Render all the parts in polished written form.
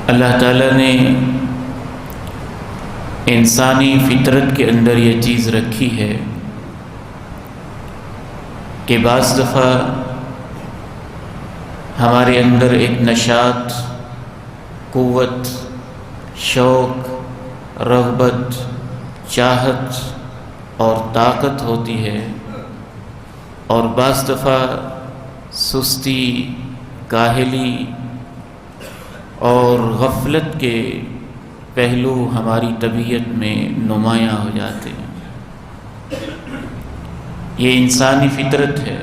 اللہ تعالیٰ نے انسانی فطرت کے اندر یہ چیز رکھی ہے کہ بعض دفعہ ہمارے اندر ایک نشاط، قوت، شوق، رغبت، چاہت اور طاقت ہوتی ہے، اور بعض دفعہ سستی، کاہلی اور غفلت کے پہلو ہماری طبیعت میں نمایاں ہو جاتے ہیں۔ یہ انسانی فطرت ہے،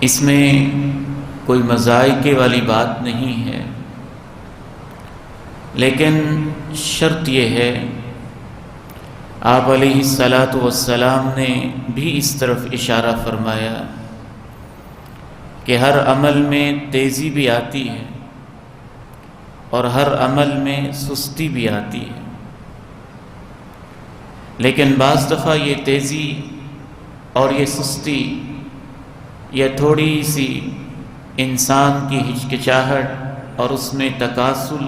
اس میں کوئی مذائقے والی بات نہیں ہے، لیکن شرط یہ ہے، آپ علیہ الصلاۃ والسلام نے بھی اس طرف اشارہ فرمایا کہ ہر عمل میں تیزی بھی آتی ہے اور ہر عمل میں سستی بھی آتی ہے، لیکن بعض دفعہ یہ تیزی اور یہ سستی یا تھوڑی سی انسان کی ہچکچاہٹ اور اس میں تکاسل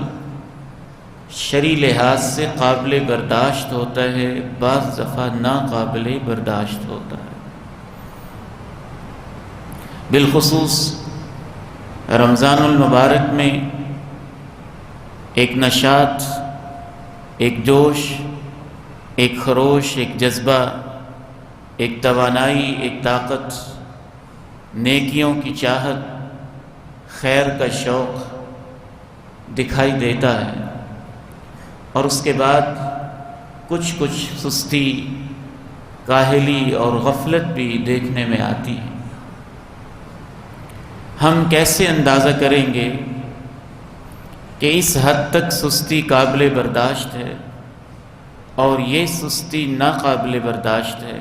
شرعی لحاظ سے قابل برداشت ہوتا ہے، بعض دفعہ ناقابل برداشت ہوتا ہے۔ بالخصوص رمضان المبارک میں ایک نشاط، ایک جوش، ایک خروش، ایک جذبہ، ایک توانائی، ایک طاقت، نیکیوں کی چاہت، خیر کا شوق دکھائی دیتا ہے، اور اس کے بعد کچھ سستی، کاہلی اور غفلت بھی دیکھنے میں آتی ہے۔ ہم کیسے اندازہ کریں گے کہ اس حد تک سستی قابل برداشت ہے اور یہ سستی ناقابل برداشت ہے؟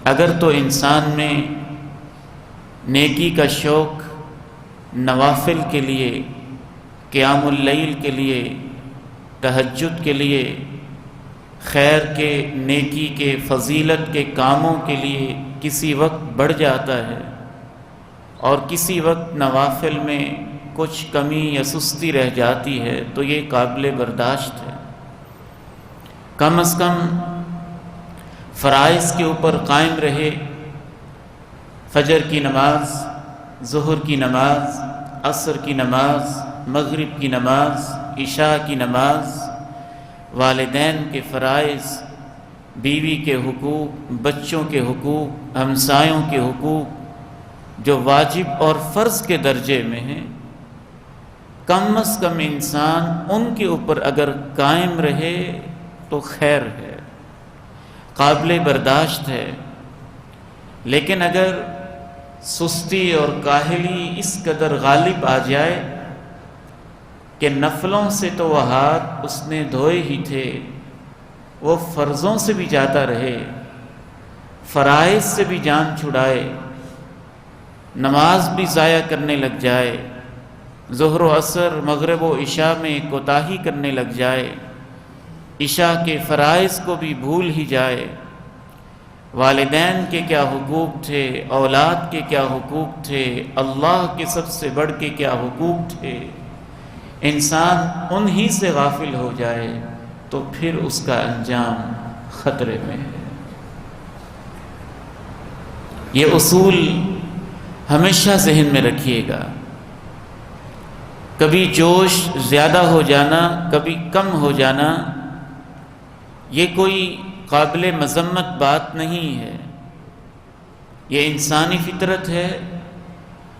اگر تو انسان میں نیکی کا شوق، نوافل کے لیے، قیام اللیل کے لیے، تہجد کے لیے، خیر کے، نیکی کے، فضیلت کے کاموں کے لیے کسی وقت بڑھ جاتا ہے اور کسی وقت نوافل میں کچھ کمی یا سستی رہ جاتی ہے، تو یہ قابل برداشت ہے۔ کم از کم فرائض کے اوپر قائم رہے، فجر کی نماز، ظہر کی نماز، عصر کی نماز، مغرب کی نماز، عشاء کی نماز، والدین کے فرائض، بیوی کے حقوق، بچوں کے حقوق، ہمسایوں کے حقوق جو واجب اور فرض کے درجے میں ہیں، کم از کم انسان ان کے اوپر اگر قائم رہے تو خیر ہے، قابل برداشت ہے۔ لیکن اگر سستی اور کاہلی اس قدر غالب آ جائے کہ نفلوں سے تو وہ ہاتھ اس نے دھوئے ہی تھے، وہ فرضوں سے بھی جاتا رہے، فرائض سے بھی جان چھڑائے، نماز بھی ضائع کرنے لگ جائے، ظہر و عصر، مغرب و عشاء میں کوتاہی کرنے لگ جائے، عشاء کے فرائض کو بھی بھول ہی جائے، والدین کے کیا حقوق تھے، اولاد کے کیا حقوق تھے، اللہ کے سب سے بڑھ کے کیا حقوق تھے، انسان انہی سے غافل ہو جائے تو پھر اس کا انجام خطرے میں ہے۔ یہ اصول ہمیشہ ذہن میں رکھیے گا۔ کبھی جوش زیادہ ہو جانا، کبھی کم ہو جانا، یہ کوئی قابل مذمت بات نہیں ہے، یہ انسانی فطرت ہے،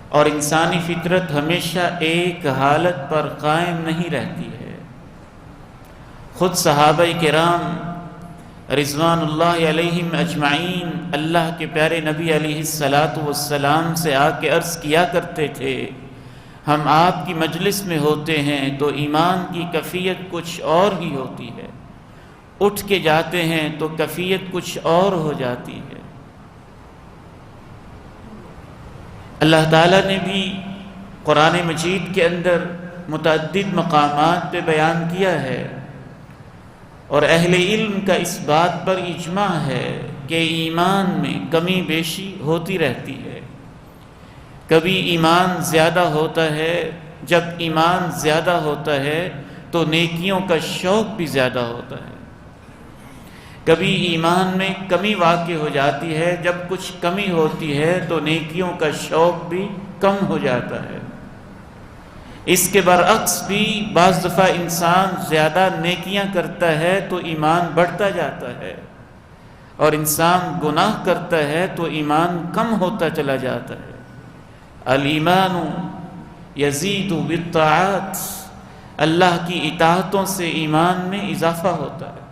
اور انسانی فطرت ہمیشہ ایک حالت پر قائم نہیں رہتی ہے۔ خود صحابہ کرام رضوان اللہ علیہم اجمعین اللہ کے پیارے نبی علیہ الصلاۃ والسلام سے آ کے عرض کیا کرتے تھے، ہم آپ کی مجلس میں ہوتے ہیں تو ایمان کی کیفیت کچھ اور ہی ہوتی ہے، اٹھ کے جاتے ہیں تو کیفیت کچھ اور ہو جاتی ہے۔ اللہ تعالیٰ نے بھی قرآن مجید کے اندر متعدد مقامات پہ بیان کیا ہے، اور اہل علم کا اس بات پر اجماع ہے کہ ایمان میں کمی بیشی ہوتی رہتی ہے، کبھی ایمان زیادہ ہوتا ہے، جب ایمان زیادہ ہوتا ہے تو نیکیوں کا شوق بھی زیادہ ہوتا ہے۔ کبھی ایمان میں کمی واقع ہو جاتی ہے، جب کچھ کمی ہوتی ہے تو نیکیوں کا شوق بھی کم ہو جاتا ہے۔ اس کے برعکس بھی بعض دفعہ انسان زیادہ نیکیاں کرتا ہے تو ایمان بڑھتا جاتا ہے، اور انسان گناہ کرتا ہے تو ایمان کم ہوتا چلا جاتا ہے۔ الایمان یزید بالطاعات، اللہ کی اطاعتوں سے ایمان میں اضافہ ہوتا ہے،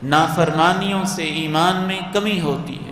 نافرمانیوں سے ایمان میں کمی ہوتی ہے۔